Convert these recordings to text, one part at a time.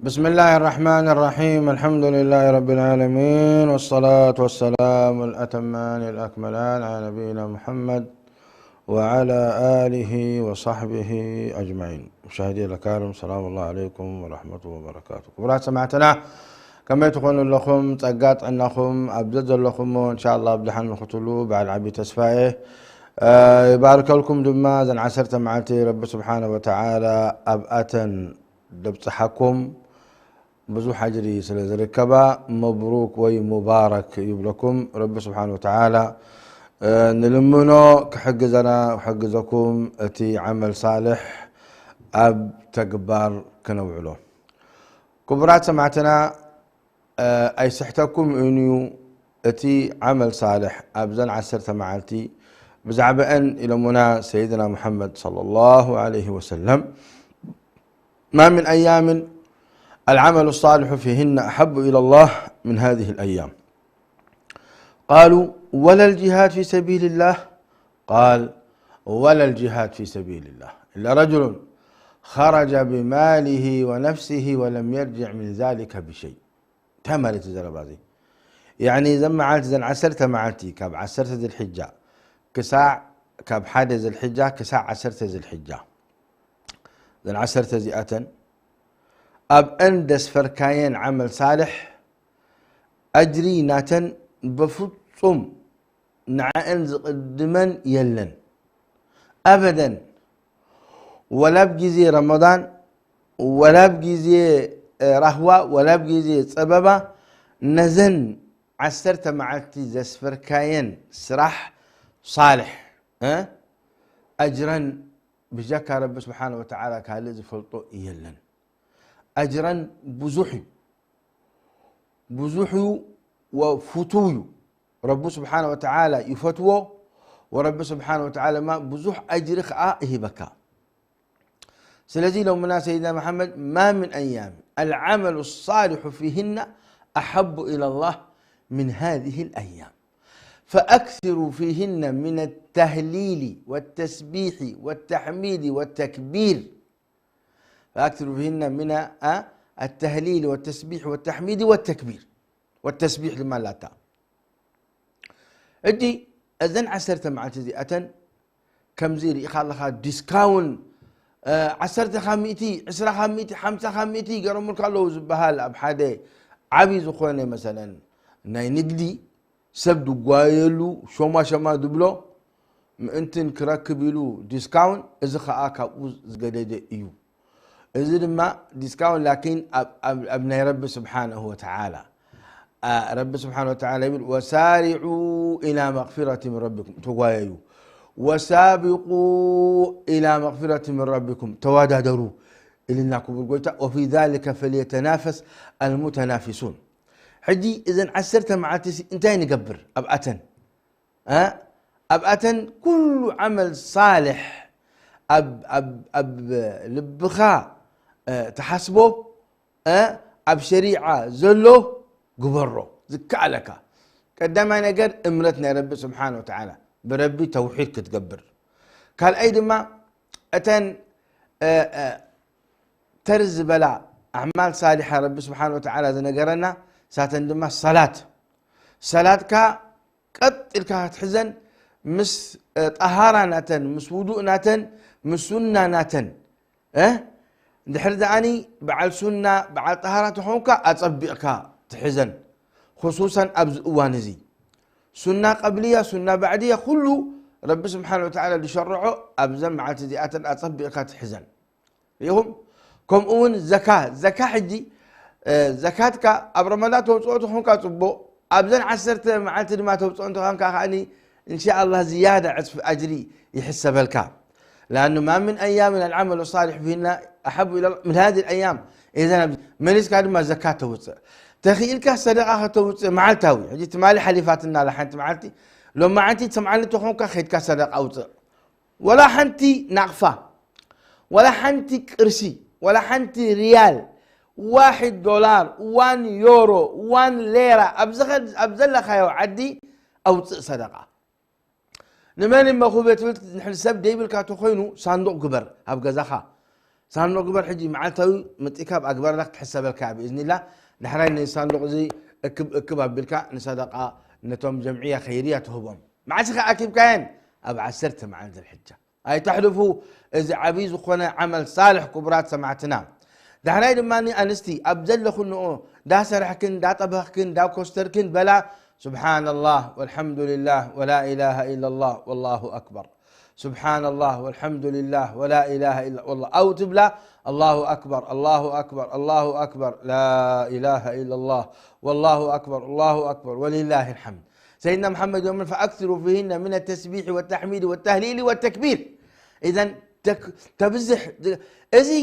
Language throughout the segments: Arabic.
بسم الله الرحمن الرحيم. الحمد لله رب العالمين، والصلاة والسلام الأتمان الأكملان على نبينا محمد وعلى آله وصحبه أجمعين. مشاهدي الكرام، سلام الله عليكم ورحمته وبركاته. كبرات سمعتنا كما تكونوا لكم تقاط أنكم أبزد لكم إن شاء الله بدحن نختلو بعد عبي تسفائه. يبارك لكم دما زن عسرت معتي رب سبحانه وتعالى أبأتن دبصحكم بزو حجري سلزركبا مبروك وي مبارك يبلكم رب سبحانه وتعالى. نلمنو كحجزنا وحجزكم اتي عمل صالح اب تقبار كنوعلو. كبرات سمعتنا اي سحتكم انيو اتي عمل صالح ابزن عسرت معلتي بزعبئن الى منا سيدنا محمد صلى الله عليه وسلم. ما من ايام العمل الصالح فيهن أحب إلى الله من هذه الأيام. قالوا ولا الجهاد في سبيل الله؟ قال ولا الجهاد في سبيل الله إلا رجل خرج بماله ونفسه ولم يرجع من ذلك بشيء. تمالت الزربازي يعني زم معلت زن عسرت معلتي كاب عسرت ذي الحجة كساع كاب حادث ذي الحجة كساع عسرت ذي الحجة زن عسرت ذي أتن أب أندس فركاين عمل صالح أجري ناتن بفصم نعن قدمن يلن أبدا، ولا بجزي رمضان ولا بجزي رهوة ولا بجزي سببا نزن عسرت معتي زس فركاين سرح صالح أجرا بجاك رب سبحانه وتعالى كالذي فلطو يلن أجرا بزحي وفتوي رب سبحانه وتعالى يفتوه، ورب سبحانه وتعالى ما بزح أجرخ بكى. سلزي لو منا سيدنا محمد ما من أيام العمل الصالح فيهن أحب إلى الله من هذه الأيام، فأكثروا فيهن من التهليل والتسبيح والتحميد والتكبير. فأكثروا فيهن من التهليل والتسبيح والتحميد والتكبير. والتسبيح لما لا تا ادي اذن عسرت مع تزيئة كم زيري خالها ديسكاون عسرت خاميتي عسرة خاميتي حمسة خاميتي قرم الكالو زبهال أبحادي عبي زخواني مثلا ناي نقدي سبدو قوايلو شما دبلو انتن كراكبيلو ديسكاون إذا خاكا زقدد إيو إذن ما ديسكاون، لكن أبناء رب سبحانه وتعالى. رب سبحانه وتعالى يقول وسارعوا إلى مغفرة من ربكم توايو، وسابقوا إلى مغفرة من ربكم توادروا إليناكم بالقويتا، وفي ذلك فليتنافس المتنافسون. حجي إذن عسرت مع تسي انتهي نقبر أبأتن كل عمل صالح أب لبخا تحسبه أب شريعة زلو قبره زكا لك قدام نقر امرتنا يا رب سبحانه وتعالى بربي توحيد كتقبر. قال أيضا ما أتن ترز بلا أعمال صالحة رب سبحانه وتعالى إذا نقرنا ساتندم صلاة كا قد الكا تحزن مس طهارة ناتن مس وضوء ناتن مس سنة ناتن دحر داني بعل سنة بعل طهارة حونك أطبقك تحزن، خصوصا أبز أوانزي سنة قبلية سنة بعدية كله رب سبحانه وتعالى اللي شرعه أبزن مع تزيئات أطبقك تحزن. يهم كم أون زكاة حجي زكاتك أبرملا توصوت حونك أطبق أبزن عسرت مع ما توصوت حونك يعني إن شاء الله زيادة عطف أجري يحسب الكام، لأنه ما من أيام العمل الصالح فيهن أحب إلى من هذه الأيام. إذا مليس كاد ما زكاة توصي تخيل كه صدقة توصي معلتاوي جيت مالي حليفاتنا لحنت معلتي لو ما أنتي تسمعني تخون كخيت كصدقة أوصي ولا حنتي نقفة ولا حنتي قرشي ولا حنتي ريال $1 €1 1 ليرة أبزل خيو عدي أو صدقة. نماني ما خو بيت نحن سب ديبل كاتو خينو صندوق كبر أبقى زخا صندوق قبر حجي معناتها متيكاب اكبر لك تحسب الكعب باذن الله نحرين صندوق زي اكب بالكا نصدقه نتوم جمعيه خيريه تهبهم مع سخا اكيب كاين ابع سرت مع عند الحجه اي تحلفوا اذا عبيز خونا عمل صالح كبرات سمعتنا دحراي دماني انستي ابزل خنو دا سرحكن دا طبخكن دا كوستركن بلا سبحان الله والحمد لله ولا اله الا الله والله اكبر سبحان الله والحمد لله ولا اله الا الله او تبلا الله اكبر الله اكبر الله اكبر لا اله الا الله والله اكبر الله اكبر ولله الحمد سيدنا محمد يوم فاكثروا فيهن من التسبيح والتحميد والتهليل والتكبير اذا تبزح ازي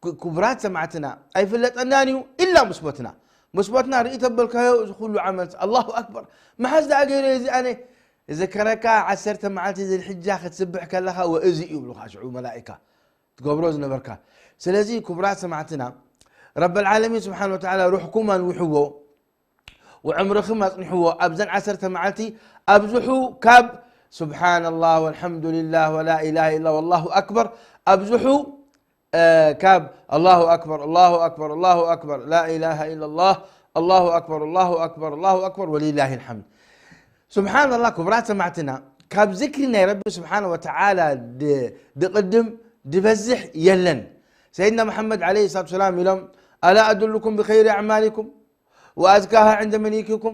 كبرات سمعتنا اي فلت انانيو الا مثبتنا رئيت بالكايو كل عمل الله اكبر ما حد غير انا اذا كركا عسرت معلتي زي الحجه تسبح كلها وازي يبلو خاشعوا ملائكه تقبروز نبركا سلازي كبرات سمعتنا رب العالمين سبحانه وتعالى روحكم وحوه وعمر خمس نحوه ابزن عسرت معلتي ابزحوا كاب سبحان الله والحمد لله ولا اله الا والله اكبر ابزحوا كاب الله اكبر الله اكبر الله اكبر لا اله الا الله الله اكبر الله اكبر الله اكبر ولله الحمد سبحان الله كبرات سمعتنا كاب ذكرنا يا رب سبحانه وتعالى دقدم دفزح يلن سيدنا محمد عليه الصلاه والسلام يلوم الا ادلكم بخير اعمالكم وازكاها عند مليككم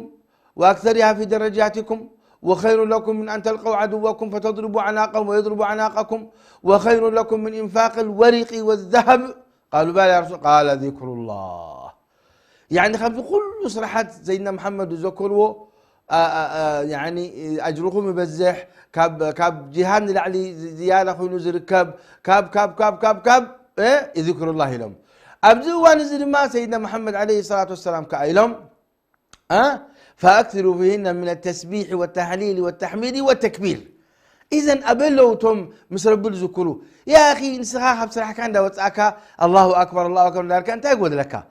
واكثرها في درجاتكم وخير لكم من ان تلقوا عدوكم فتضربوا عناقهم ويضربوا عناقكم وخير لكم من انفاق الورق والذهب قالوا بلى يا رسول قال ذكر الله يعني خمس كل صراحات سيدنا محمد ذكروا يعني اجركم يبزح كاب جهان لعلي زياده خينو زركب كاب ايه ذكر الله لهم ابدو ونزل ما سيدنا محمد عليه الصلاه والسلام كايلهم فاكثروا فيهن من التسبيح والتهليل والتحميد والتكبير اذا ابلوتم مسرب ذكروا يا اخي نسخه بصراحه كان دا وصاكا الله اكبر الله اكبر لك انت يقول لك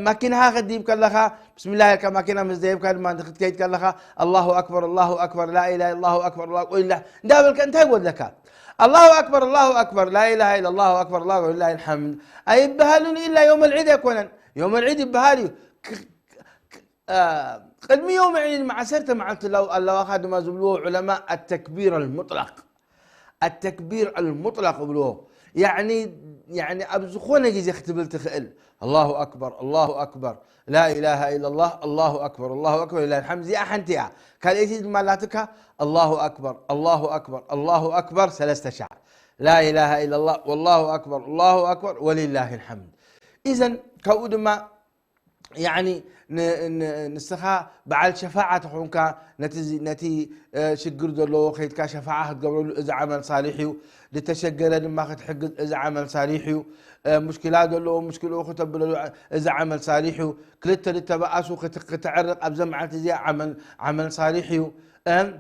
ماكينها غديب كلها بسم الله كما ماكينه مزديب كان ما كيت كلها الله اكبر الله اكبر لا اله الا الله اكبر الله الا دابل انت يقول لك الله اكبر الله اكبر لا اله الا الله اكبر الله ولله الحمد اي بهالني الا يوم العيد يكون يوم العيد بهالي قدم يوم العيد مع سرته مع الله اخذ ما زبلوه علماء التكبير المطلق التكبير المطلق بلوه يعني ابزخونه جزي اختبل تخيل الله اكبر الله اكبر لا اله الا الله الله اكبر الله اكبر لله الحمد زي احنتيها قال ايش مالاتك الله اكبر الله اكبر الله اكبر ثلاثة شعر لا اله الا الله والله اكبر الله اكبر ولله الحمد اذا كود ما يعني نسخا بعد شفاعة حونكا نتي شجر دلو خيتكا شفاعة قبل إذا عمل صالحي لتشجر لما تحقق إذا عمل صالحي مشكلات دلو مشكلة أخت بلو إذا عمل صالحي كلت لتبأسو تعرق أبزمعت زي عمل صالحي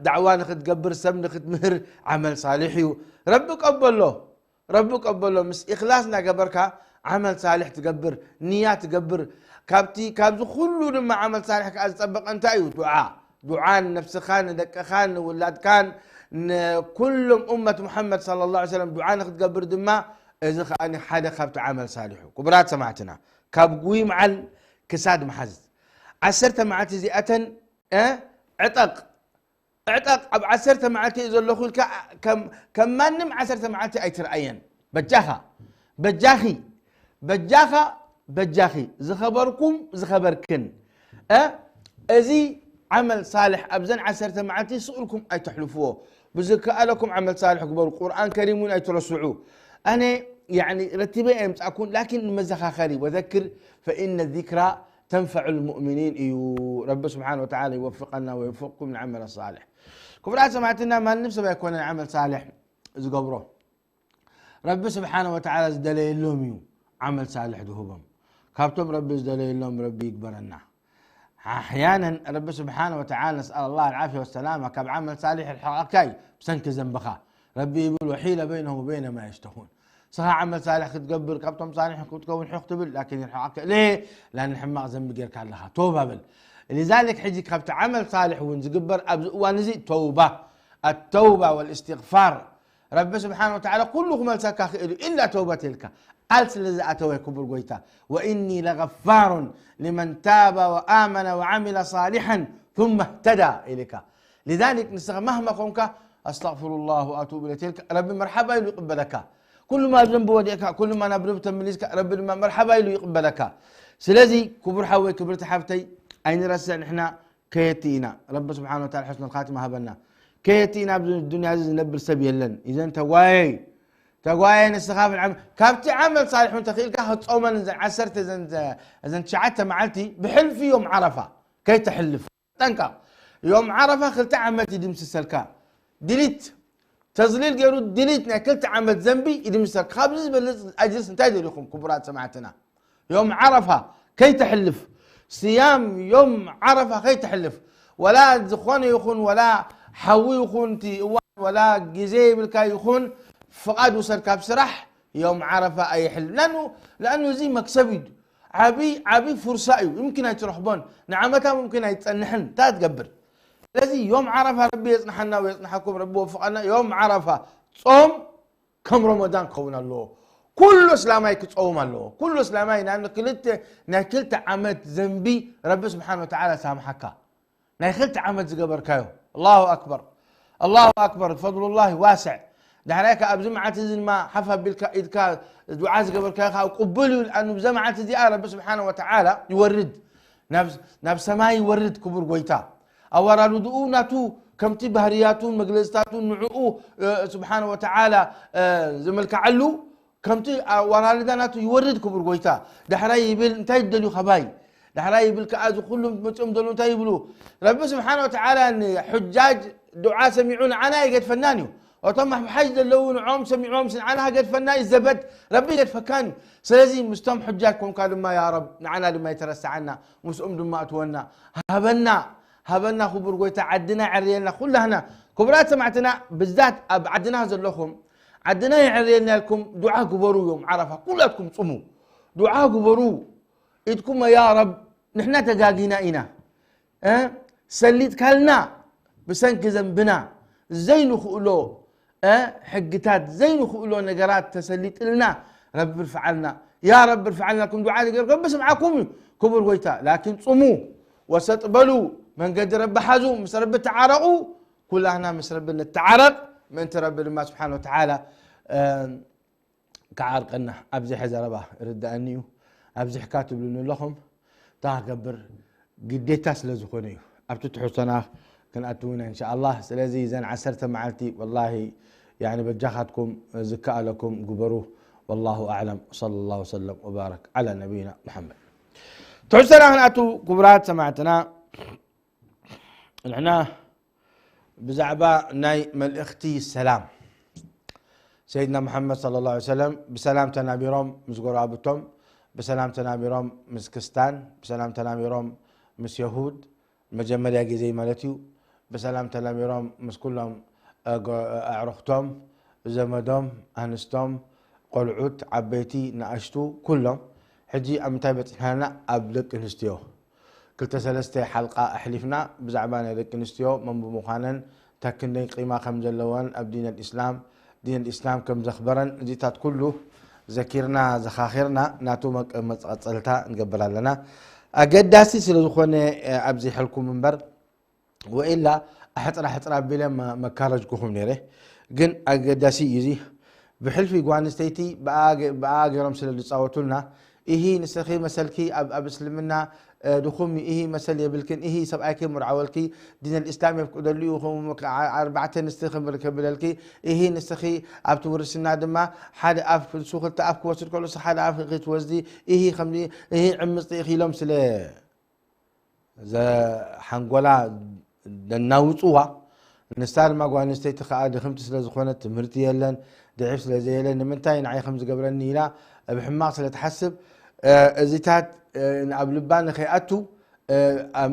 دعوان خد قبر سمن خد مهر عمل صالحي ربك قبل له مس إخلاصنا قبركا عمل صالح تقبر نيات تقبر كابزو كله لما عمل صالح كاز طبق انت ايو دعاء نفس خان دك خان ولاد كان كلهم امه محمد صلى الله عليه وسلم دعاء تقبر دما اذا خاني حدا خبت عمل صالح كبرات سمعتنا كاب قوي مع الكساد محز عسرت معتي زئه عتق اب عسرت معتي اذا لو كم منم عسرت معتي اي تراين بجاخي زخبركم زخبركن ازي عمل صالح ابزن عسرت معتي سؤلكم اي تحلفوه بزكاء لكم عمل صالح قبل القران كريم اي ترسعوه انا يعني رتبي امسكون لكن مزخاخري وذكر فان الذكرى تنفع المؤمنين رب سبحانه وتعالى يوفقنا ويوفقكم من العمل الصالح كبرات سمعتنا ما نفسه يكون العمل صالح زقبره رب سبحانه وتعالى زدلي لهم عمل صالح دهوبهم كابتم ربي زدلي لهم ربي يقبلنا احيانا رب سبحانه وتعالى نسال الله العافيه والسلامه كاب عمل صالح الحقاي بسنك ذنبخا ربي يقول وحيل بينهم وبين ما يشتهون صح عمل صالح تقبر كابتم صالح تكون حقتبل لكن الحق ليه؟ لان الحماق ذنب غير كان لها توبه بل لذلك حجي كابت عمل صالح ونزقبر ونزي توبه التوبه والاستغفار رب سبحانه وتعالى كلكم ملسكا إلا توبة لك ألس لذا أتوي كبر قويتا وإني لغفار لمن تاب وآمن وعمل صالحا ثم اهتدى إليك. لذلك نستغفر مهما كنك أستغفر الله وأتوب إليك رب مرحبا يقبلك كل ما ذنب وديك كل ما نبرب تمليسك رب مرحبا يقبلك. سلازي كبر حوي كبر تحفتي أين رسع نحنا كيتينا رب سبحانه وتعالى حسن الخاتمة هبنا كيتينا بالدنيا عزيز نبر سبيل لن إذا أنت تواي نستخاف العمل كابتي عمل صالح وانت خيل كهت أومن عسرت إذا شعدت معلتي بحلف يوم عرفة كي تحلف تنكا يوم عرفة خلت عملتي دمس السلكا ديليت تزليل قالوا ديليت كلت عمل ذنبي يدمس السلكا خابز أجلس انتاج لكم كبرات سمعتنا يوم عرفة كي تحلف صيام يوم عرفة كي تحلف ولا زخون يخون ولا حوي يخون ولا جزي بالكا يخون فقاد وصل كاب سرح يوم عرفة أي حل لأنه زي مكسبيد عبي فرصة يمكن أن تروحبون نعمتها ممكن أن يتنحن تتقبر الذي يوم عرفة ربي يصنحنا ويصنحكم ربي وفقنا يوم عرفة صوم كم رمضان كون الله كل اسلامي كتصوم الله كل اسلامي لأنه كلت عملت ذنبي ربي سبحانه وتعالى سامحك ناكلت عملت زقبر كايو الله أكبر الله أكبر فضل الله واسع دحريك أبزمعة زين ما حفظ بالكا دعاء قبل كاخا وقبلوا لأنه بزمعة دي رب سبحانه وتعالى يورد نفس ما يورد كبر قويتا أورا لدؤوناتو كم تبهرياتون مجلساتون نعؤو سبحانه وتعالى زملك علو كم تي أورا لداناتو يورد كبر قويتا دحري يبل انتاي دلو خباي دحري يبل كأزو كلهم متأم دلو انتاي يبلو رب سبحانه وتعالى أن حجاج دعاء سميعون عنا يقد فنانيو وطمح بحج اللون عوم سميعوم سنعنها قد فناي الزبد ربي قد فكاني سلازي مستم حجاكم قالوا ما يا رب نعنا لما يترسى عنا مسؤم لما أتونا هبنا خبر قويتا عدنا عرينا كلنا كبرات سمعتنا بالذات عدنا زلهم عدنا عرينا لكم دعاء قبروا يوم عرفة كلكم صموا دعاء قبروا إدكم يا رب نحن تقاقينا إنا سليت كلنا بسنك ذنبنا زين خؤلو حقتات زين خؤلو نقرات تسليت لنا رب ارفعلنا يا رب ارفعلنا لكم دعاء رب بس معكم كبر ويتا لكن صموا وستقبلوا من قد رب حزوا مس رب تعارقوا كلنا مس رب نتعارق من رب الله سبحانه وتعالى كعارقنا ابزي حزربه رد انيو ابزي حكاتب لنا لهم تاقبر قديتا سلازخونيو ابتتحسنا كن أتونا إن شاء الله سلازي زين عسرت معلتي والله يعني بجاختكم زكاء لكم قبروه والله أعلم صلى الله وسلم وبارك على نبينا محمد. تحسنا هنا أتو كبرات سمعتنا نحنا بزعباء ناي من اختي السلام سيدنا محمد صلى الله عليه وسلم بسلام تنابيرهم مسقور أبوتهم بسلام تنابيرهم مسكستان بسلام تنابيرهم مس يهود مجمّلة زي مالتيو بسلام تلاميرهم مس كلهم أعرختهم زمدهم أنستهم قلعوت عبيتي نأشتو كلهم حجي أمتابت هنا أبلك نستيو كلتا سلسته حلقة أحلفنا بزعبان لك نستيو من بمخانا تكني قيمة خمجلوان أبدين الإسلام دين الإسلام كم زخبرا جيتات كله ذكرنا زخاخرنا ناتو مصلتا نقبل لنا أقداسي سلزخوني أبزي حلكم منبر وإلا أحطر بلا مكارجكم نيره جن أقداسي يزي بحلفي قوان استيتي بآقي رمسل اللي تصاوتولنا إيهي نستخي مسلكي أبسلمنا دخومي إيهي مسل يبلكن إيهي سبعاكي مرعولكي دين الإسلام يفقد اللي يخوم أربعة نستخي بركبلالكي إيهي نستخي أبتورسنا دما حاد أف سوخلت أف كواسر كولوس حاد أف غيت وزدي إيهي خمدي إيهي عمسطي إيهي لومسل ذا حنقولا دناوطوها نستار ما قوان استيتي خاعد خمت سلازخونة تمرتي يلن ضعيف سلازي يلن نمنتاين عاي خمس قبرني لا بحماق سلتحسب زيتات نقبل بان نخيئتو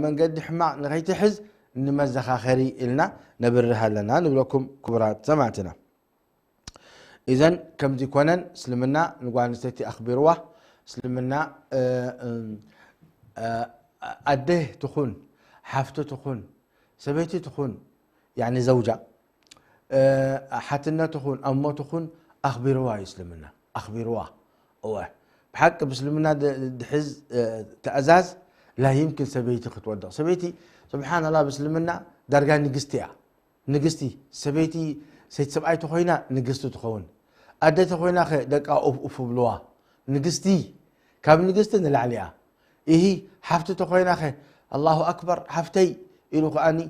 من قد حماق نخي تحز نمزخ آخري إلنا نبرها لنا نقولكم كبرات سمعتنا إذن كم دي كونن سلمنا نقوان استيتي أخبروه سلمنا أده تخون حفته تخون سبيتي تخون يعني زوجة حتنتخون أمتخون أخبروا يسلمنا أخبروا أوه بحق بسلمنا دحز تأزاز لا يمكن سبيتي خطوة سبيتي سبحان الله بسلمنا درجان نجستي سبيتي سيد سبعي تخوينا نجستو تخون أديت تخوينا خي دقا أوف بلوا نجستي كاب نجستي نلعليها إيه حفتي تخوينا خي الله أكبر حفتي إلو أني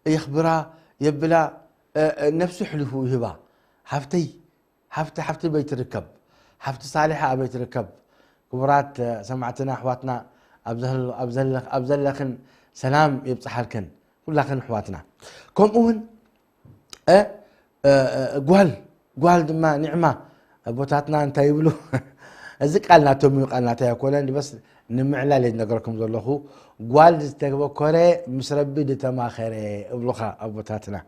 يخبرها يبلا نفسه حلفه يهبا حفتي بيت ركب حفتي صالحة بيت ركب كبرات سمعتنا أحواتنا أبزلخن سلام يبصح لكن كلخن أحواتنا كم أون قوال دما نعمة بوتاتنا انت يبلو ازك قالنا تومي قالنا تا يكون بس نمعلا لي نقركم زلخو قوال تكبو كوري مسربي دتما خيري ابلوخا ابوتاتنا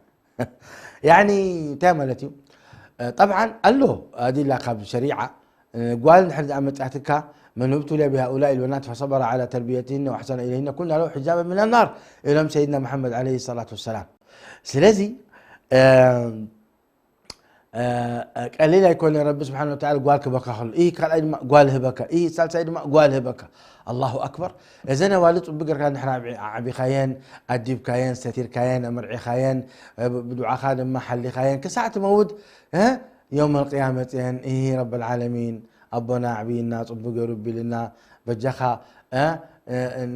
يعني تاملتي طبعا قال له هذه لقب شريعه قوال نحرز امتعتك من ابتلي بهؤلاء البنات فصبر على تربيتهن واحسن اليهن كنا له حجابا من النار الى سيدنا محمد عليه الصلاه والسلام سلازي قليل يكون رب سبحانه وتعالى قالك بكا خل إيه قال أيد ما قاله بكا إيه سال سيد ما قاله بكا الله أكبر إذا أنا والد بقر كان نحن عبي خيان أديب كيان ستير كيان أمرعي خيان بدعاء خادم محلي خيان كساعة مود ها يوم القيامة يعني إيه رب العالمين أبونا عبي الناس بقر ربي لنا بجخا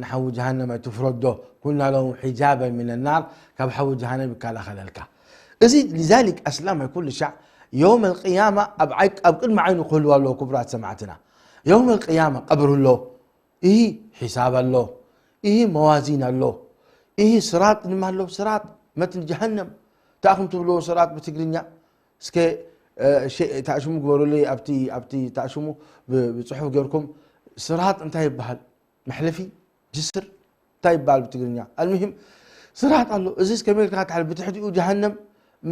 نحو جهنم تفرده كنا له حجابا من النار كبحو جهنم بكالا خلالك إذن لذلك أسلام كل شعب يوم القيامة أبقل معين قل والله كبرات سمعتنا يوم القيامة قبر الله إيه حساب الله إيه موازين الله إيه صراط نما الله صراط مثل جهنم تأخم تبلو صراط بتقرنيا سكي شيء تعشموا قبروا لي أبتي تعشموا بصحوا قبركم صراط انتهي بحال محلفي جسر انتهي بحال بتقرنيا المهم صراط الله إزيس كميل كانت على بتحدي جهنم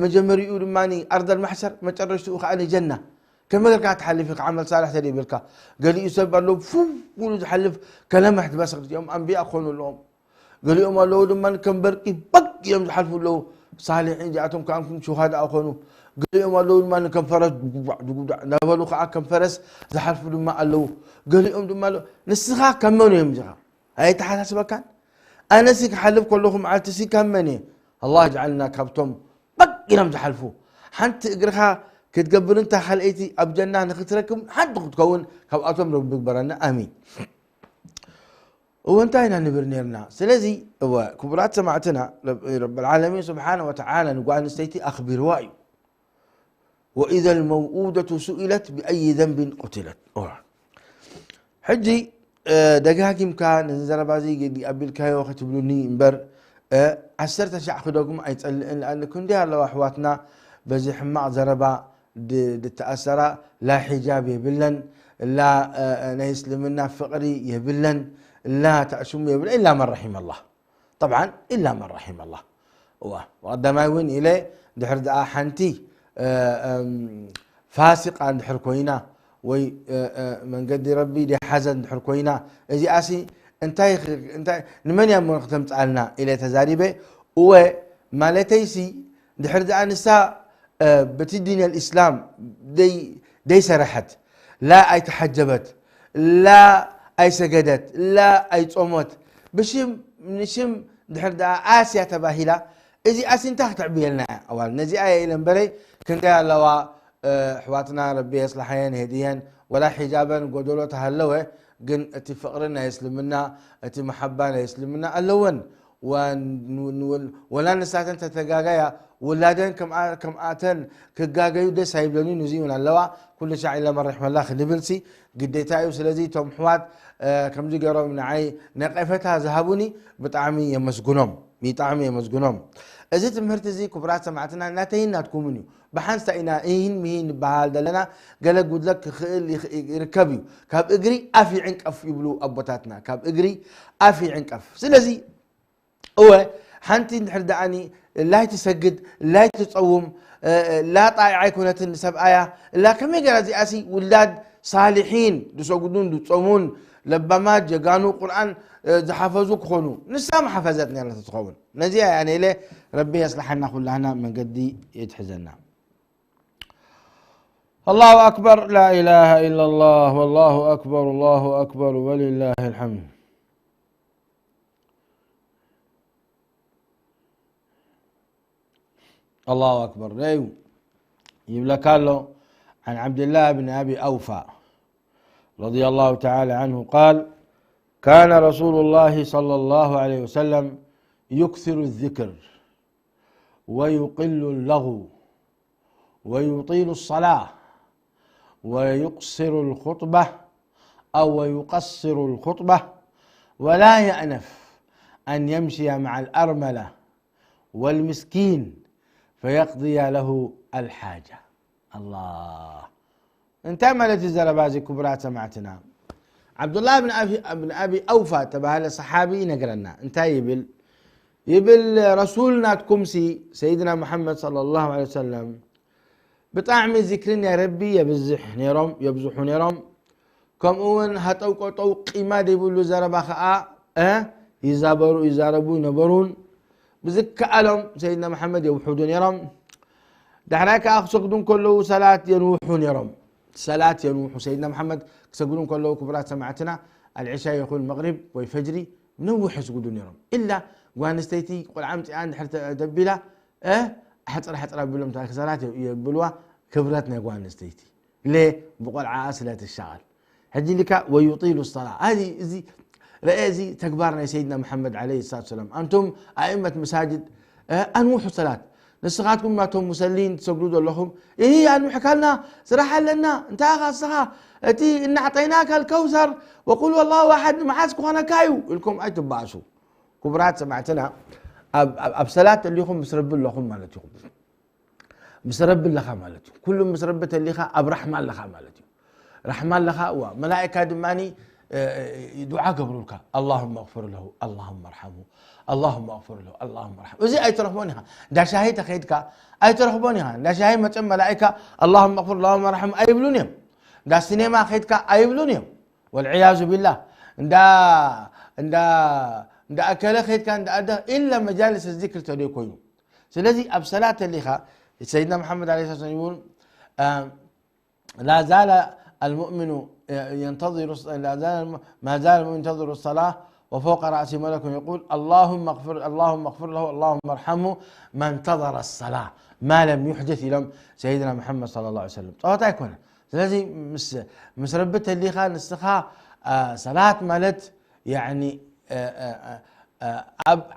مجمر يقول ماني أرض المحشر ما ترشتوا خاني جنة كما قال تحلفك عمل صالح تدي بالك قال لي يسب له فو قولوا تحلف كلام واحد بس يوم أنبياء خونوا لهم قال لهم الله لما كان بركي بق يوم تحلفوا له صالحين جاءتهم كانكم شهداء خونوا قال لهم الله لما كان فرس نبلوا خا كان فرس زحلفوا لما الله قال لهم لما نسخا كمنوا يوم جها هاي تحاسب كان أنا سيك حلف كلهم عالت سيك كمني الله يجعلنا كبتم بقينا تحلفوا حنت اقرخا كتقبل انت خلقتي ابجنا نختركم حد تكون كباتهم رب بكبرنا امين وانتهينا نبرنيرنا سلازي هو كبرات سمعتنا رب العالمين سبحانه وتعالى نقول نستيتي اخبر واي واذا الموءودة سئلت باي ذنب قتلت حجي دقاقم كان زربازي قد قبل كايو ختبلوني امبر عسرت شع خدوكم أيتقل لأن كندي على أحواتنا بزي حماق زربا تأثر لا حجاب يبلن لا نيسلمنا فقري يبلن لا تأشم يبلن إلا من رحم الله طبعا إلا من رحم الله وقدما وين إليه دحر دا حنتي فاسق عند حركوينا وي من قد ربي دي حزن حركوينا إذا أسي انتي نمن يامون ختم تعالنا الى تزاريبه ومالتيسي دحر دا نساء بتدين الاسلام دي سرحت لا اي تحجبت لا اي سجدت لا اي صومت بشم نشم دحر دا اسيا تباهلا اذا اسي انت تعبيلنا اول نزي اي لمبري كنت لوا حواتنا ربي يصلحين هديا ولا حجابا قدولو تهلوه جن اتي فقرنا يسلمنا اتي محبانا يسلمنا اللون ولا نسات انت تجاجيا ولادن كم اتن كجاجيو دس هيبلوني نزيون اللوا كل شيء الا من رحم الله خدبلسي قديتايو سلازي توم حوات كم جي قروا من عي نقفتها ذهبوني بطعمي يمسجنهم بطعمي يمسجنهم ازي تمهرت زي كبرات سمعتنا ناتينا تكونوا بحنستا إنا إين مين بحال دلنا قال قد لك خيل يركبيو كاب اجري افي عنك اف يبلو ابوتاتنا كاب اجري افي عنك اف سلازي هو حنتي نحر دعني لا تسجد لا تتصوم لا طايع يكونت سبعايا لا كم يقرا زي اسي ولاد صالحين دسوقدون دصومون لبما جغانو قرآن زحفظوك خونو نسام حفظتنا لا تتخون نزيا يعني ليه ربي يصلحنا كلنا من قدي يتحزننا. الله أكبر لا إله إلا الله والله أكبر الله أكبر ولله الحمد. الله أكبر. أيوه يبلك له عن عبد الله بن أبي أوفى رضي الله تعالى عنه قال كان رسول الله صلى الله عليه وسلم يكثر الذكر ويقل اللغو ويطيل الصلاة ويقصر الخطبة أو يقصر الخطبة ولا يأنف أن يمشي مع الأرملة والمسكين فيقضي له الحاجة. الله انت عملت الزربازي كبرات سمعتنا. عبد الله بن أبي أوفى تبع صحابي نقرنا انت يبل رسولنا تكمسي سيدنا محمد صلى الله عليه وسلم بطعم ذكرين يا ربي يبزح نيرم يبزح نيرم كم اون هتوقو قيمة يبلو زربا خاء يزاربو نبرون بذك ألم سيدنا محمد يوحدون يرم دحراك أخسقدون كله صلاة ينوحون يرم صلاة ينوح سيدنا محمد يسقدون كله كبرات سمعتنا العشاء يقول المغرب ويفجري نوح يسقدون يرم إلا وانستيتي قل عمتي عند حتى دبلا حتر بلهم تاك صلاة يبلوا كبراتنا وانستيتي ليه بقول عاسلة الشغل هجي لك ويطيل الصلاة هذه زي رئيزي تكبارنا سيدنا محمد عليه الصلاة والسلام أنتم أئمة مساجد أنوحوا صلاة نسخاتكم ما توم مسلين تسجدوا لهم إيه أنوحك لنا صراحة لنا انت أخذها أتي إن أعطيناك الكوثر وقل والله واحد معاسك وأنا كايو لكم أي تبعشوا كبرات سمعتنا أب صلاة اللي هم مسرب لهم مالتهم مسرب لها مالتهم كل مسربة اللي خا أب رحمة لها مالتهم رحمة لها وملائكة دماني دعاء قبلك اللهم اغفر له اللهم ارحمه اللهم اغفر له اللهم ارحمه وزي اي ترحمونها دا شاهيت خيدك اي ترحمونها دا شاهي ما ملائكه اللهم اغفر اللهم ارحم اي بلونيم دا سينما خيدك اي بلونيم والعياذ بالله دا اكل خيدك دا الا مجالس الذكر تدي كوينو سلازي اب صلاه اللي سيدنا محمد عليه الصلاه والسلام يقول لا زال المؤمن ينتظر ما زال ينتظر الصلاة وفوق رأسه ملك يقول اللهم اغفر له اللهم ارحمه ما انتظر الصلاة ما لم يحدث لهم سيدنا محمد صلى الله عليه وسلم. صلاة يكون لازم مس ربته اللي خان استخاء صلاة مالت يعني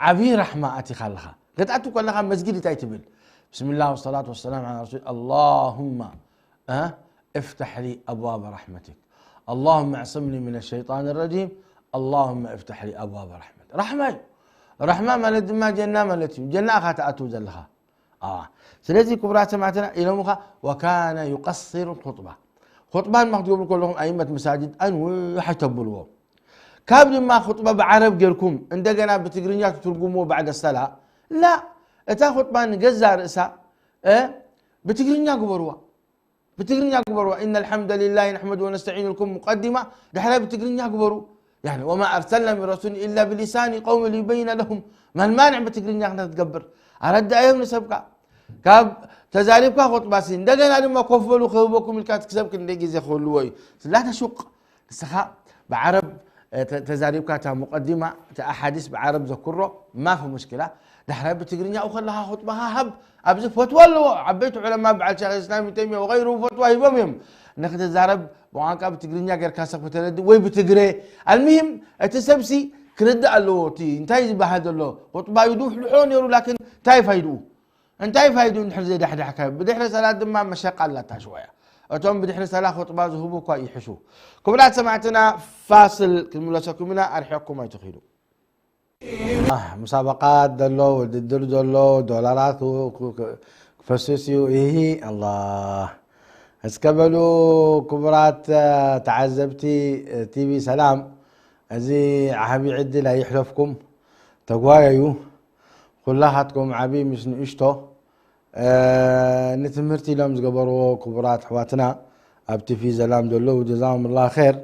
عبي رحمة أتي خلها قد أتوك لها مسجد تايتبل بسم الله والصلاة والسلام على رسول اللهم افتح لي أبواب رحمتك اللهم اعصمني من الشيطان الرجيم اللهم افتح لي أبواب رحمتك رحمة مالت ما جنة مالتي جنة أخات أتوز لها سلازي كبرات سمعتنا إلى مخا وكان يقصر الخطبة خطبان مكتوب كلهم أئمة مساجد أنو حتبلوا كابد ما خطبة بعرب غيركم عندنا بتقرنيا تترجموا بعد الصلاة لا أتا خطبان جزار رأسا بتقرنيا قبروا بتقرنيا قبروا إن الحمد لله نحمده ونستعين لكم مقدمة دحلا بتقرنيا قبروا يعني وما أرسلنا من رسول إلا بلسان قوم ليبين لهم ما المانع بتقرنيا نتقبر أرد أيهم نسبك كاب تزاريبك خطبة سين دقنا لما كفلوا خوبكم الكات كسبك ندقي زي خلوي لا تشق السخاء بعرب تزاريبك تا مقدمة تا أحاديث بعرب ذكره ما في مشكلة دحلا بتقرنيا وخلها خطبها هب أبز فتوى عبيت علماء بعد شيخ الإسلام ابن تيمية وغيره فتوى يبمهم ناخذ الزارب وعنك بتقرنيا غير كاسك بترد وي بتقري المهم تسبسي كرد الله تي انتهي بهذا الله خطبه يدوح لحون يرو لكن تاي فايدو انتهي فايدو نحن زي دحدح حكايه بدحنا صلاه دما مشقه لها شويه اتوم بدحنا صلاه خطبه ذهبوا كاي يحشو كبرات سمعتنا فاصل كملاسكم هنا ارحيكم ما تخيلوا مسابقات دلو وددر دلو دولارات فسسيو ايه الله اسكبلوا كبرات تعذبتي تي في سلام ازي عبي عد لا يحلفكم تقوايو كلهاتكم عبي مش نشتو نتمرتي لهم زقبروا كبرات حواتنا أبتي في زلام دلو جزاهم الله خير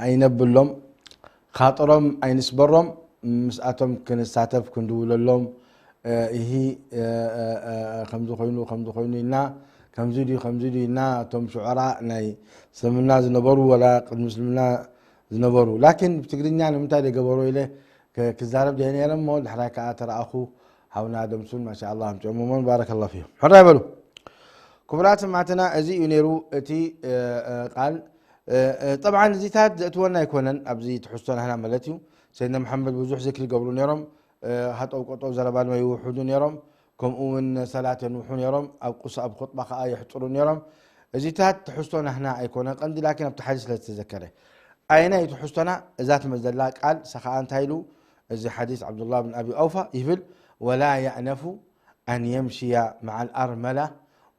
أينبلهم خاطرهم أينسبرهم مسأتهم كنساتف كندول لهم هي خمزو خينو إنا خمزو دي إنا توم شعراء ناي سلمنا زنبرو ولا قد مسلمنا زنبرو لكن بتقرين يعني متى قبروا إليه كزارب ديني أنا مول حركات ترى أخو حاولنا آدم سون ما شاء الله عموما بارك الله فيهم حرا يبلو كبرات معتنا أزي ينيرو أتي قال طبعا زيتات أتوانا يكونن أبزي تحسون هنا ملتيو سيدنا محمد بوزوح ذكر قبلون يرم حتى أوقاتو زربان ما يوحدون يرم كم أمن صلاة ينوحون يرم أو قصة أب خطبة يحطرون يرم زيتات تحسون هنا يكونن قندي لكن بتحدث لا تتذكره أين يتحسنا ذات مزدلاك قال سخاء تايلو زي حديث عبد الله بن أبي أوفى يفل ولا يأنف أن يمشي مع الأرملة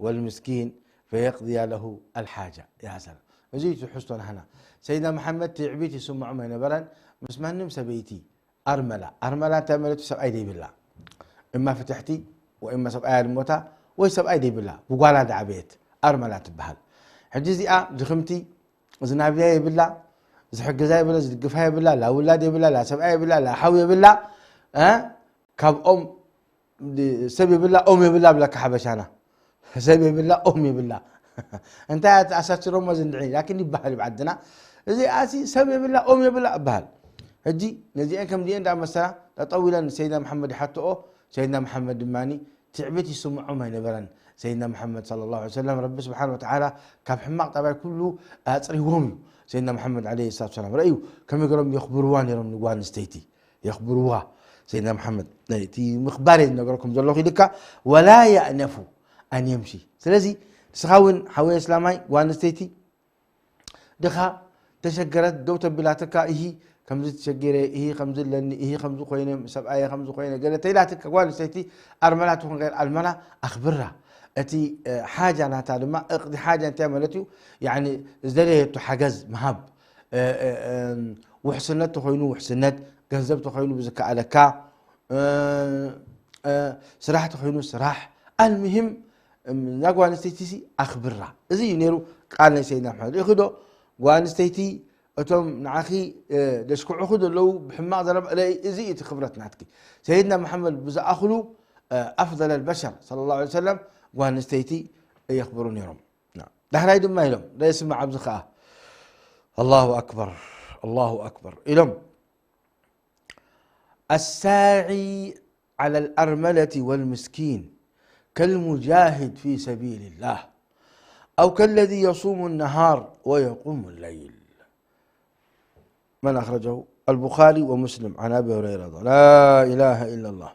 والمسكين فيقضي له الحاجة يا سلام زي تحسنا هنا سيدنا محمد تعبيتي سمع من برن مسمهنم سبيتي أرملة تعملت سب أيدي بالله إما فتحتي وإما سب أيدي الموتى ويسب أيدي بالله بقوالا دعبيت أرملة تبهل حجزي زخمتي زنابيا بالله زحق زي بالله زدقفها بالله لا ولادي بالله لا سبعي بالله لا حوي بالله كاب سبي بالله أمي بالله بلك حبشانا سبي بالله أمي بالله انت أساس رمز ندعي لكن يبهل بعدنا زي آسي سبي بالله أمي بالله بهل هجي نجي انكم دي عند مثلا تطولا سيدنا محمد حتى سيدنا محمد دماني تعبتي سمعوا ما نبرن سيدنا محمد صلى الله عليه وسلم رب سبحانه وتعالى كاب حماق طبعا كله أصريهم سيدنا محمد عليه الصلاة والسلام رأيو كم يقولون يخبروان يرم نقوان استيتي يخبروها سيدنا محمد تي مخباري نقولكم جلوخي لك ولا يأنف أن يمشي سلازي تسخاون حوي إسلامي قوان استيتي دخا تشجرت دوتا بلاتك إهي كمز تشجري إهي خمز لني إهي خمز خوينة سبعة خمز خوينة قالت تيلاتك قوان استيتي أرملات غير الملا أخبرها أتي حاجة أنا تعلم ما أقضي حاجة أنت عملتي يعني زلية حجز مهب وحسنات خوينو وحسنات جنزبت خوينو بزكاء لك سراحة خوينو سراح المهم نقوى نستيتي أخبرها زي نيرو قال سيدنا محمد ياخذوا وانستيتي أتوم نعخي دشكو أخذوا لو بحماق ضرب علي زي خبرتنا ناتكي سيدنا محمد بز أخلو أفضل البشر صلى الله عليه وسلم وانستيتي يخبرون يوم نعم ده رايد ما يلوم لا يسمع عبد الخاء الله أكبر الله أكبر يلوم الساعي على الأرملة والمسكين كالمجاهد في سبيل الله أو كالذي يصوم النهار ويقوم الليل من أخرجه البخاري ومسلم عن أبي هريرة لا إله إلا الله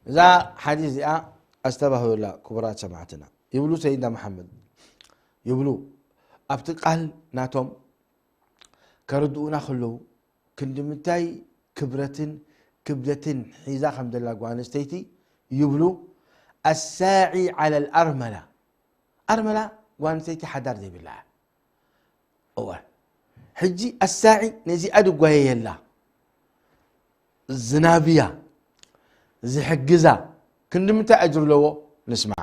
ذا حديث استبه الله كبرات سمعتنا يبلو سيدنا محمد يبلو أبتقال ناتهم كردونا خلو كندمتاي كبدة حيزا حمد الله قوان استيتي يبلو الساعي على الأرملة أرملة قوان استيتي حدار دي بالله أول حجي الساعي نزي أدو قوهي الله الزنابية زي حقزا كندمتا أجر له نسمع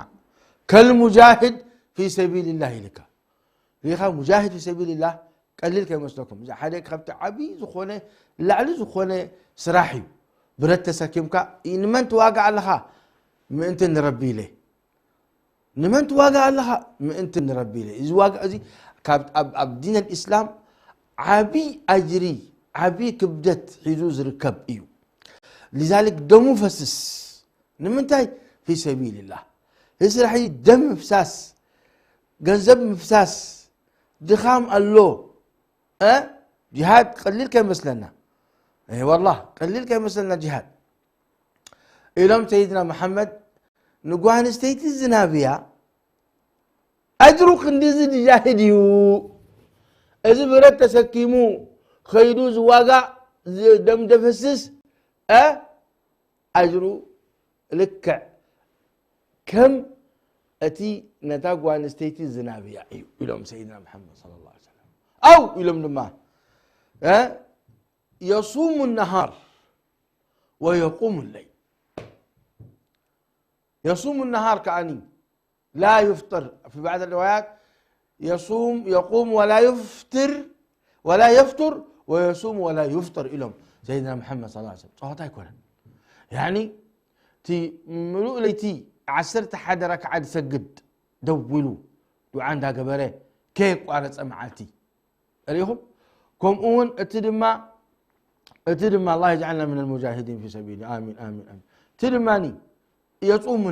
كالمجاهد في سبيل الله لك ليخا مجاهد في سبيل الله قليل كما مسلكم إذا حدك خبت عبي زخونه لعل زخونه سراحي برد تسكيمك إن من تواقع لها من أنت نربي له نمن تواقع لها من أنت نربي له إذا واقع زي كابت أب دين الإسلام عبي أجري عبي كبدت حيزوز ركب إيو لذلك دمو فسس نمنتاي في سبيل الله يصير حي دم مفساس جنزب مفساس دخام الله جهاد قليل كان مثلنا اي والله قليل كان مثلنا جهاد إلهم سيدنا محمد نقوان استيت الزنابية أدرك ندز جاهديو إذا برد تسكيمو خيدو زواقع دم دفسس أجرو لك كم أتي نتاق وانستيتي الزنابية أيوه إلهم سيدنا محمد صلى الله عليه وسلم أو إلهم لما يصوم النهار ويقوم الليل يصوم النهار كأني لا يفطر. في بعض الروايات يقوم ولا يفطر ويصوم ولا يفطر إلهم سيدنا محمد صلى الله عليه وسلم. صوتا يكون يعني تي ملوء ليتي عسرت حد ركعة سجد دولو دعاء دا قبره كيف قارص معالتي أريهم كم أون اتدما الله يجعلنا من المجاهدين في سبيله. آمين آمين آمين. تدماني يصوم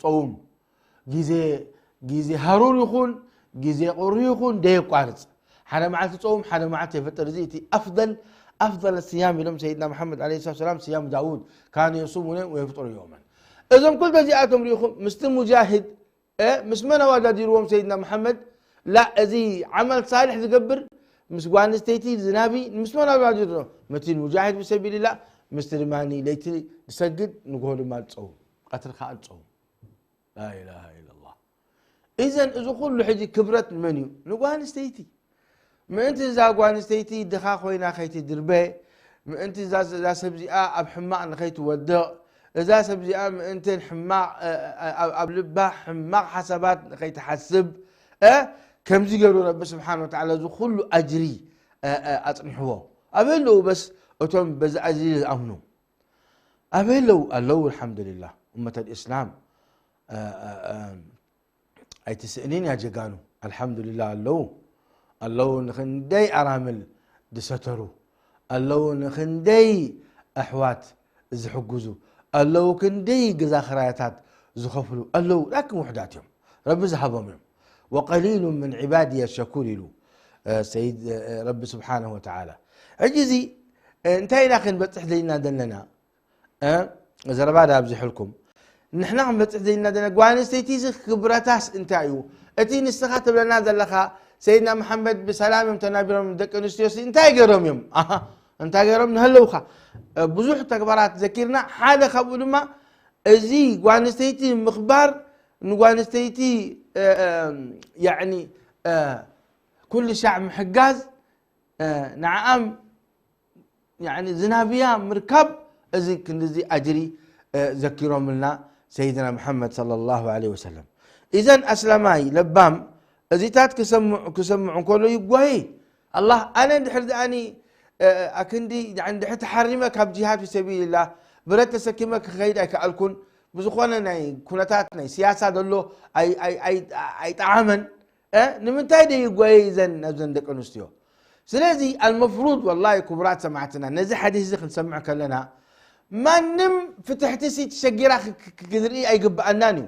صوم جيزي هارون يخون جيزي قري يخون ده قارص حدا معلت صوم حدا معلت يفطر زيتي. أفضل الصيام لهم سيدنا محمد عليه الصلاة والسلام صيام داود كان يصوم يوم ويفطر يوما. إذا كل تجيئاتهم ريخهم مستر مجاهد مسمنا وادي روم سيدنا محمد لا أزي عمل صالح تقبر مسقوان استيتي زنابي مسمنا وادي روم متين مجاهد بسبيل الله مستر ماني ليتي تسجد نقول ما تصوم قتل خال تصوم. لا إله إلا الله. إذا كل حجي كبرت منيو نقوان استيتي ما أنت زاقوان استيتي دخاخ وينا خيتي دربي ما أنت زا سبزي أب حماق نخيت ودع إذا سبزي أنت حماق أبلبها حماق حسابات نخيت حسب كم زي قالوا رب سبحانه وتعالى ذو كل أجري أطنحوه أبلو بس أتم بز أجري أمنو أبلو الله الحمد لله أمة الإسلام أي تسألين يا جيجانو الحمد لله الله نخندي أرامل دسترو الله نخندي أحوات زحجزو الله كندي جزا خرايتات زخفلو الله لكن وحداتهم رب زحبهم يوم وقليل من عبادي الشكور له سيد رب سبحانه وتعالى. عجزي انتهي لكن بتحدينا دلنا زربادا أبزح لكم نحن عم بتحدينا دلنا قوان استيتيز خبراتاس انتايو اتي نستخات لنا دلخا سيدنا محمد بسلام تنابرهم دك نستيوس انتهي قرم يوم انتهي قرم نهلوخا بزوح تكبرات ذكرنا حالة خبو لما ازي قوان استيتي مخبار نقوان استيتي يعني كل شعب محجاز نعم يعني زنابيا مركب ازي كنزي اجري ذكرهم لنا سيدنا محمد صلى الله عليه وسلم. اذا اسلماي لبام ازيتات كسمع كله يقوي الله انا دحر اني اكندي عند حتى حرمك بجهاد في سبيل الله برت تسكمك خيد اكلكن بزخونه ناي كونتات ناي سياسه دلو اي طعامن نمنتاي دي يقوي زن دق نستيو. سلازي المفروض والله كبرات سمعتنا نزي حديث زي نسمعك لنا ما نم فتحتي سي تشجرا كدري اي قب انانيو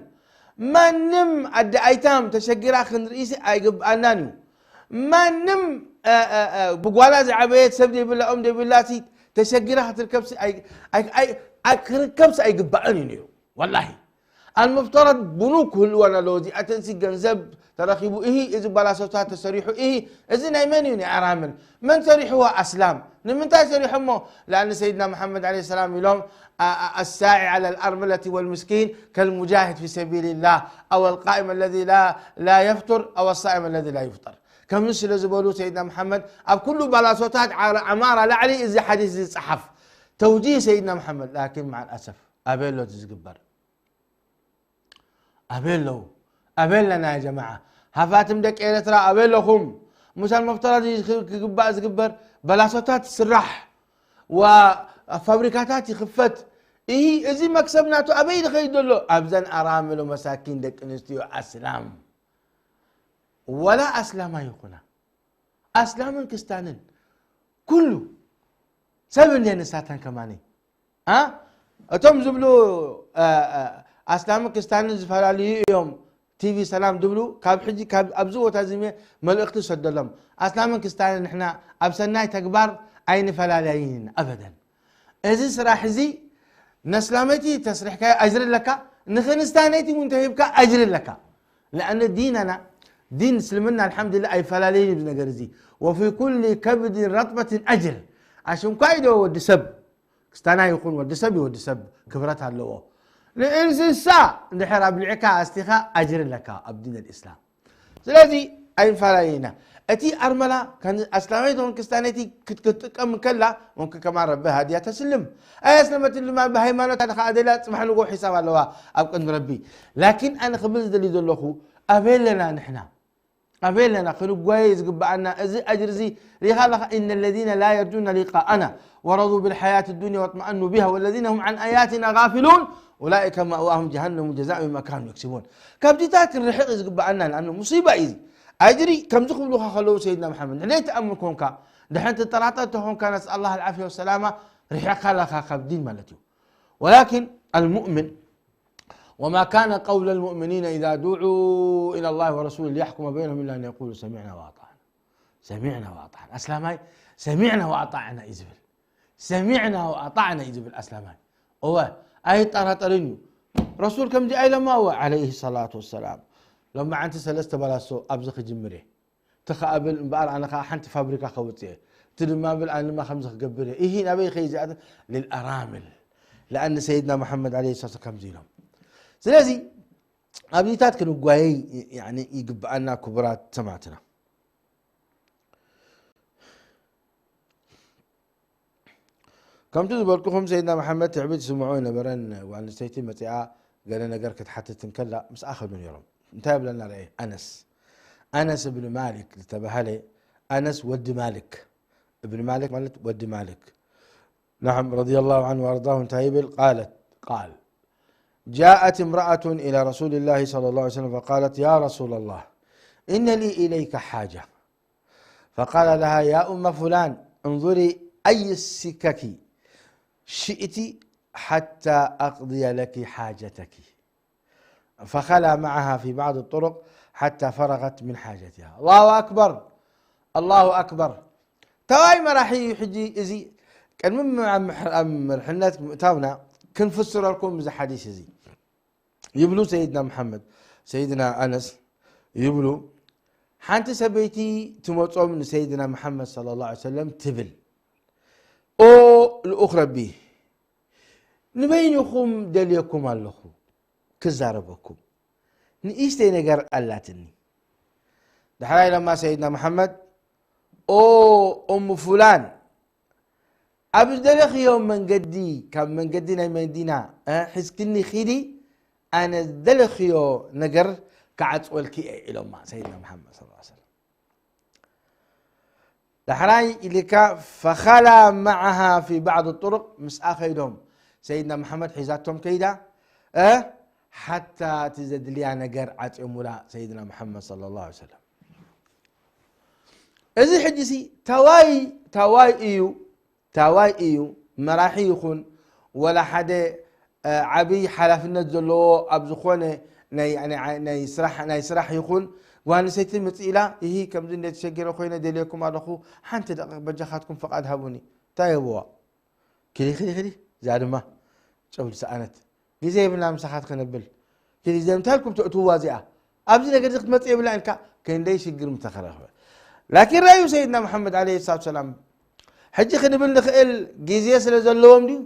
ما نم أد أيتام تشجرا خن رئيس أيقب أنانيو ما نم بقوالا زعبيت سبدي بالله أمدي بالله تي تشجرا خاطر كبس أي كبس أيقب أنانيو والله المفترض بنوك هلوانا لوزي أتنسي جنزب ترخيبو إيه إذا بلا صوتات تسريحو إيه إذا نايمانيوني عرامل من تريحو أسلام من تسريح مو لأن سيدنا محمد عليه السلام يلوم الساعي على الأرملة والمسكين كالمجاهد في سبيل الله أو القائم الذي لا يفطر أو الصائم الذي لا يفطر. كم نسل زبولو سيدنا محمد أب كله بلا صوتات عمارة لعلي إذا حديث زي صحف توجيه سيدنا محمد لكن مع الأسف أبيلو تزقبر أبيلنا يا جماعة هفاتم دك إلى ترى أبيلهم مش المفترض يزقبر بلا صوتات السراح وفابريكاتات خفت إيه إذا مكسبناتو أبيد خيدلو أبزن أرامل ومساكين دك نستيو أسلام ولا أسلام يقولنا أسلام كستانن كله سبن لين ساتن كماني أتم زبلو أسلام كستانن زفرالي يوم تي في سلام دبلو كاب حجي كاب أبزو وتازمية ملقت سدلهم أسلام كستانن نحنا أبسناي تكبر أين فلاليين أبدا إذا سراح زي نسلامتي تسرح كا أجر لك نخنستانيتي منتهي بك أجر لك لأن ديننا دين سلمنا الحمد لله أي فلالين بنجرزي وفي كل كبد رطبة أجر عشان قايده ودسب استانا يكون ودسب كبرتها اللو لإنسان نحرب العكا استخاء أجر لك أبدين الإسلام. سلازي أي فلالينا أتي أرملا كان أسلامي دون كستانيتي كم كلا ممكن كمان ربي هادية تسلم أي أسلمت اللي ما بهيمانة هذا خادلات سمح له حساب الله أبقى ربي لكن أنا خبز دليل له أبين لنا نحنا أبين لنا خلو كويس قبعنا أجرزي لهذا إن الذين لا يرجون لقاءنا ورضوا بالحياة الدنيا واطمأنوا بها والذين هم عن آياتنا غافلون أولئك مأواهم جهنم جزاء بما كانوا يكسبون كابتيتات الرحيق يقبعنا لأنه مصيبة إذي أجري كم تخبلوها خلو سيدنا محمد ليه تأملكم كا دحين تطلعتهم كان نسأل الله العافية والسلامة رح خلقها خبدين مالتي ولكن المؤمن وما كان قول المؤمنين إذا دعوا إلى الله ورسوله ليحكم بينهم إلا أن يقولوا سمعنا وأطعنا سمعنا وأطعنا أسلامي سمعنا وأطعنا إزبل سمعنا وأطعنا إزبل أسلامي هو أي طرينيو رسول كم دي أي لما هو عليه الصلاة والسلام لما أنت سلست بلاسو أبزخ جمري تخابل بقال أنا حنت فابريكا خوتيه تدمى بالآن ما خمسة قبره إيه نبي خيزات للأرامل لأن سيدنا محمد عليه الصلاة والسلام كم زينهم سلازي أبيتات كانوا قواي يعني يقب عنا كبرات سمعتنا كم تذبركم سيدنا محمد تعبد سمعونا برن وعن سيتي متيعة قال لنا قركت حتى تنكلا بس آخر من يوم انتهى لنا رأيه أنس بن مالك انتبه لي أنس ود مالك ابن مالك مالت ود مالك نعم رضي الله عنه وأرضاه انتهى قال جاءت امرأة إلى رسول الله صلى الله عليه وسلم فقالت يا رسول الله إن لي إليك حاجة فقال لها يا أم فلان انظري أي السكك شئت حتى أقضي لك حاجتك فخلى معها في بعض الطرق حتى فرغت من حاجتها الله أكبر الله أكبر تواي مراحي حجي إزي كان من مرحلات تاونا كنفسر لكم بزي حديث إزي يبلو سيدنا محمد سيدنا أنس يبلو حانت سبيتي تموتوا من سيدنا محمد صلى الله عليه وسلم تبل أو الأخرى به نبينكم دليكم اللخو كزاربكم نيستي نجر ألاتني دحراي لما سيدنا محمد أو أم فلان أبدلخ يوم من قدي كم من قدنا مدينة حسكني خيدي أنا دلخ يوم نجر كعت والكي إلى ما سيدنا محمد صلى الله عليه وسلم دحراي اللي فخلى معها في بعض الطرق مس آخرهم سيدنا محمد حزاتهم كيدا حتى تزد لي نجر عتمولا سيدنا محمد صلى الله عليه وسلم إذا حدثي تواي إيو مراحي يخون ولا حدا عبي حلفنا زلو أبزخونه يعني نيسرح يخون وانا سيتم مسئلة هي كم زين تشجر أخوينا دليكم على أخو حنت بجخاتكم فقد هبوني تايبوا كلي زاد ما شوف سأنت زي بنا مساحات خنبل كذي زي متهلكم تؤتوا وازعة أبزنا قد زخت متى بلا إنك كان ليش يقدر متخرج لكن رأي سيدنا محمد عليه الصلاة والسلام حجي خنبل نخيل جيزيس لزلوهم دي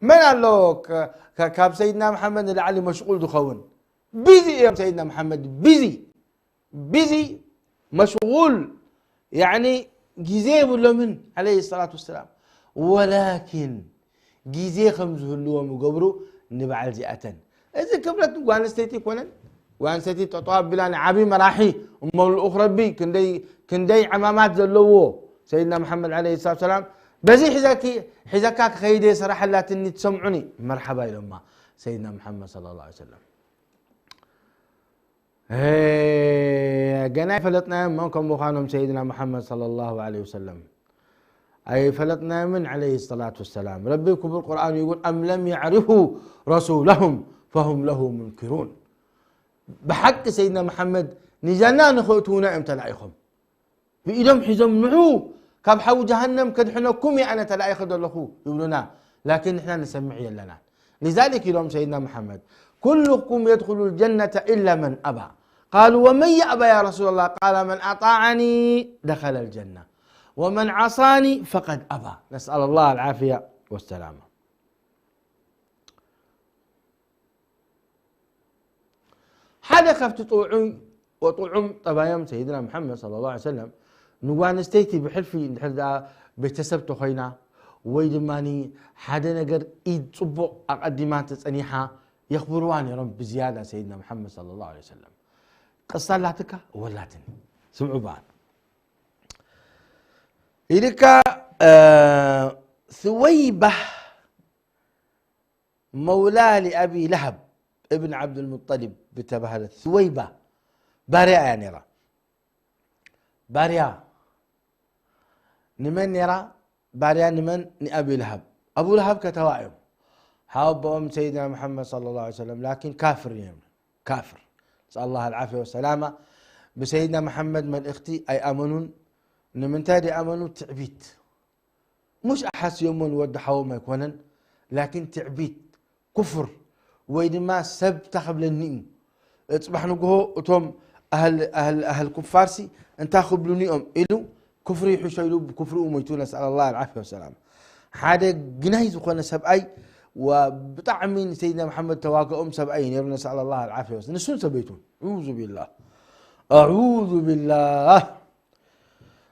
من قال له كاب سيدنا محمد العلي مشغول دخون بيزي يا سيدنا محمد بيزي مشغول يعني جيزي ولا من عليه الصلاة والسلام ولكن جيزي خمسه اللوم وقبرو نبعل زئة إذا كبرت وانستيتي كونن وانستيتي تطواب بلان عبي مراحي أم الأخرى بي كندي عمامات زلوه سيدنا محمد عليه الصلاة والسلام بزي حزاكاك خيدي صراحة لا تني تسمعني مرحبا لما سيدنا محمد صلى الله عليه وسلم جناي فلتنا منكم بخانهم سيدنا محمد صلى الله عليه وسلم أي فلتنا من عليه الصلاة والسلام ربكم بالقرآن يقول أم لم يعرفوا رسولهم فهم له منكرون بحق سيدنا محمد نجانا نخوتونا امتلائكم بإدم حزم نحو كاب حو جهنم كدحنكم أنا تلائخ دلخو يقولنا لكن احنا نسمع لنا لذلك يوم سيدنا محمد كلكم يدخل الجنة إلا من أبى قالوا ومن يأبى يا رسول الله قال من أطاعني دخل الجنة ومن عصاني فقد أبى نسأل الله العافية والسلامة حدا خفت طوعي وطعم طبايم سيدنا محمد صلى الله عليه وسلم نوان استيتي بحلفي نحردا بيتسبتو خينا ويدماني حدا نجر إيد صبو أقدمات تصنيحة يخبرواني رب بزيادة سيدنا محمد صلى الله عليه وسلم قصة لاتك ولاتني سمعوا بعض إليك ثويبة مولى لأبي لهب ابن عبد المطلب بتبهلت ثويبة باريا يعني را باريا نمن يرى باريا نمن أبي لهب أبو لهب كتوائم حاوب أم سيدنا محمد صلى الله عليه وسلم لكن كافر يعني كافر نسأل الله العافية والسلامة بسيدنا محمد من اختي أي أمنون نمن تادي أمنوا تعبيت مش أحس يومون ود حوما يكونن لكن تعبيت كفر وإذا ما سب تخبل النيم تصبح نقول أتوم أهل كفارسي أنت خبلوني إلو كفر يحشيلو بكفر وميتون نسأل الله العافية والسلامة هذا جنايز وخنا سبأي وبطعمين سيدنا محمد تواقع سبأين يرون نسأل الله العافية والسلامة نسون سبيتون أعوذ بالله أعوذ بالله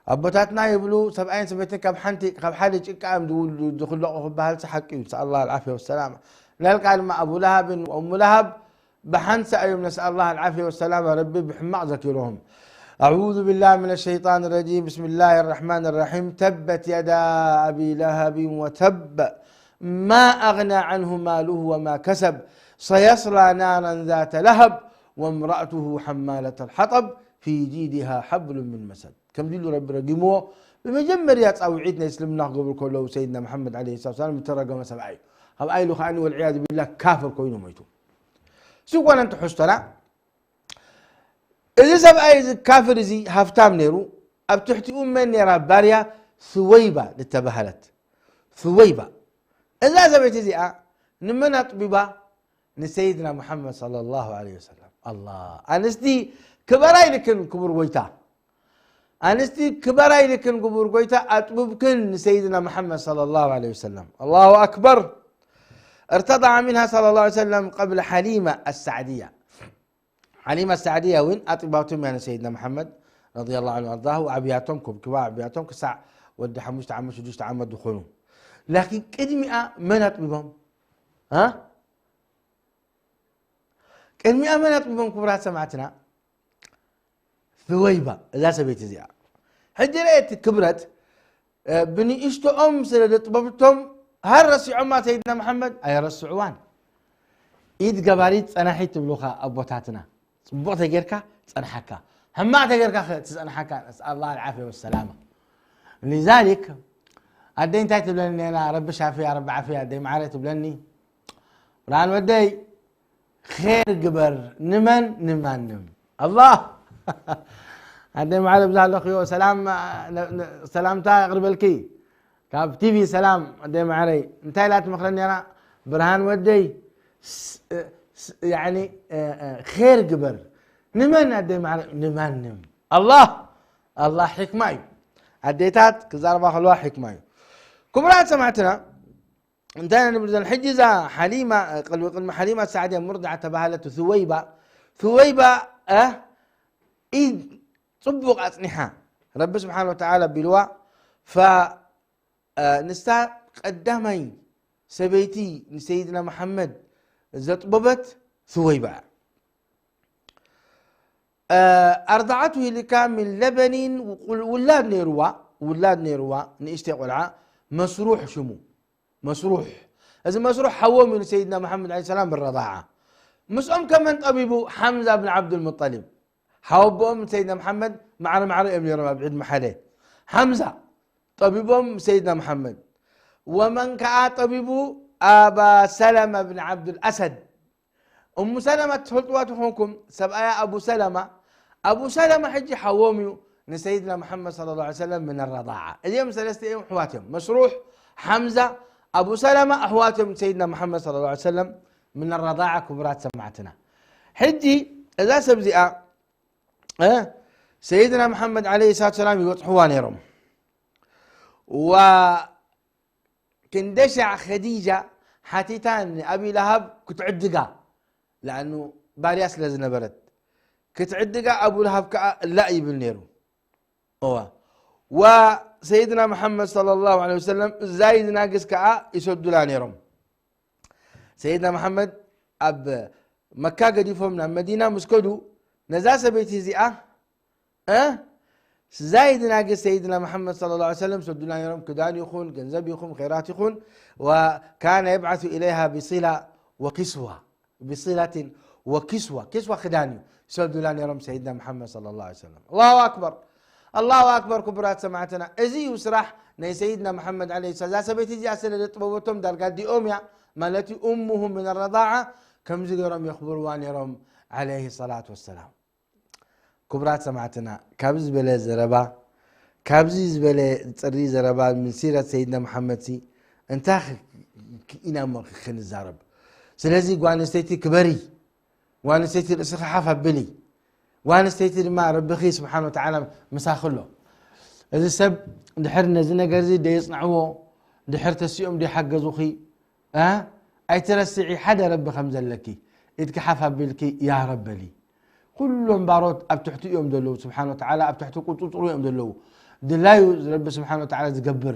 أبوتاتنا يبلو سبأين سبيتين كبحنتي كبحالي كام دخل لقوا بهال سحكي نسأل الله العافية والسلامة نلقى مع أبو لهب وأم لهب بحنس أيوم نسأل الله العافية والسلامة ربي بحماء ذكرهم أعوذ بالله من الشيطان الرجيم بسم الله الرحمن الرحيم تبت يدا أبي لهب وتب ما أغنى عنه ماله وما كسب سيصلى نارا ذات لهب وامرأته حمالة الحطب في جيدها حبل من مسد كم دلو رب رقموه بمجمر يتصاوي عيدنا يسلمنا قبل كله سيدنا محمد عليه الصلاة والسلام ترقم سبعي هم أيلو خاني والعياذ بالله كافر كوينو ميتو سوقنا أنت حشتنا إذا سبعي كافر زي هفتام نيرو أبتحتي من نيرا باريا ثويبة للتبهلت ثويبة إذا سبعي زي نمنا طبيبا نسيدنا محمد صلى الله عليه وسلم الله أنستي كبراي لكن كبر ويتا أنستي كبراي لكن كبر ويتا أطببكن سيدنا محمد صلى الله عليه وسلم الله أكبر ارتضع منها صلى الله عليه وسلم قبل حليمة السعدية حليمة السعدية وين أطبابتهم يعني سيدنا محمد رضي الله عنه وأرضاه وأبياتهم كبار أبياتهم كسع ود حموش تعمش ودوش تعمد دخولهم لكن كدمئة من أطببهم ها كدمئة من أطببهم كبرات سمعتنا ثويبة لا سبيت زيها حجريت كبرت بني اشتو سلد طببتهم هل رسعوا ما سيدنا محمد أي رسعوان إيد قباريت أنا حيت بلوخا أبوتاتنا صبوت غيرك صنحكا هما غيرك تصنحكا نسأل الله العافية والسلامة لذلك أدين تايت بلني أنا رب شافي رب عافية أدين معريت بلني ران ودي خير قبر نمن نم الله أدين معريت بزال أخي سلام سلامتا أغرب الكي كاب تي في سلام أدين معري انتهي لا تمخلني أنا برهان ودي يعني خير قبر نمن أدي معنا نمن الله حكماي أديتات كزار باخلوا حكماي كبرات سمعتنا انتهينا نبرز الحجزة حليمة قلب حليمة السعدية مرضعة تبهلت ثويبة إذ صبغ أصنحة رب سبحانه وتعالى بالواء فنستا قدامي سبيتي سيدنا محمد زطببت ثويبة أرضعته لك من لبن ولاد نيروا نيشتي قلعة مسروح شمو مسروح إذا مسروح حوى من سيدنا محمد عليه السلام بالرضاعة مسؤوم كمان طبيبه حمزة بن عبد المطلب حوى من سيدنا محمد معنا ابن رباب بعد محله حمزة طبيبهم سيدنا محمد ومن كان طبيبه أبا سلمة بن عبد الأسد أم سلمة تحطواتكم سبأيا أبو سلمة حجي حواميو لسيدنا محمد صلى الله عليه وسلم من الرضاعة اليوم ثلاثة أيام أحواتهم مشروح حمزة أبو سلمة أحواتهم سيدنا محمد صلى الله عليه وسلم من الرضاعة كبرات سمعتنا حجي إذا سبزئ سيدنا محمد عليه الصلاة والسلام يوضحوا نيرهم كندشع خديجة حتيتان أبي لهب كنت عدقا لأنه بارياس لازنا برد كتعدق أبو لهب لا يبل نيرو وسيدنا محمد صلى الله عليه وسلم زايد ناقص يسد لا نيرم سيدنا محمد أب مكة قد يفهمنا مدينة مسكدو نزاسة بيتي زئة زايد ناقص سيدنا محمد صلى الله عليه وسلم سد لا نيرم كدان يخون جنزب يخون خيرات يخون وكان يبعث إليها بصلة وكسوة بصلة وكسوة كسوة خداني سد لا نيرم سيدنا محمد صلى الله عليه وسلم الله أكبر الله أكبر كبرات سمعتنا إزي وسرح ني سيدنا محمد عليه الصلاة والسلام سبيتي زي أسئلة طبوتهم درقات دي أميا مالتي أمهم من الرضاعة كم زيرهم يخبروا عن يرم عليه الصلاة والسلام كبرات سمعتنا كابز بلا زربا كابز بلا تري زربا من سيرة سيدنا محمد سي انتاخ إنا مرخين الزرب سلازي قوان استيتي كبري وان استيتي الاسخ حافة بلي وانا استيتر ما ربي سبحانه وتعالى مساخله اذا سب دحرنا زنا غرزي دي يصنعوه دحر تسيوم دي حجزو خي اي ترسعي حدا ربي خمز لكي اتكحفها بالكي يا رب لي كلهم باروت ابتحتو يوم دلو سبحانه وتعالى ابتحتو قطوطرو يوم دلو دلايو ربي سبحانه وتعالى تقبر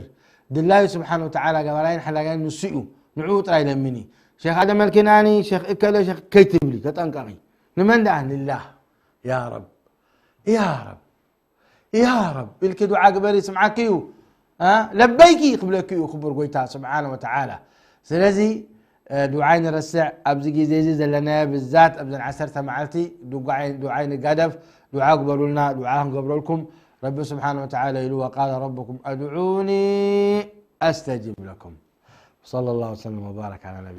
دلايو سبحانه وتعالى قبراين حلاقين نسيئو نعوط راي لمني شيخ ادم الكناني شيخ اكله شيخ كيتب لي كتنقري لمن دعا لله يا رب يا رب يا رب الك دعاء قبلي سمعكيو لبيكي قبلكيو خبر قويتا سبحانه وتعالى سلازي دعاين الرسع ابزقي زي زلنا بالذات ابزن عسرت معلتي دعاين قدف دعاء قبلوا لنا دعاء قبلوا لكم رب سبحانه وتعالى يلو وقال ربكم ادعوني استجب لكم صلى الله وسلم وبارك على نبينا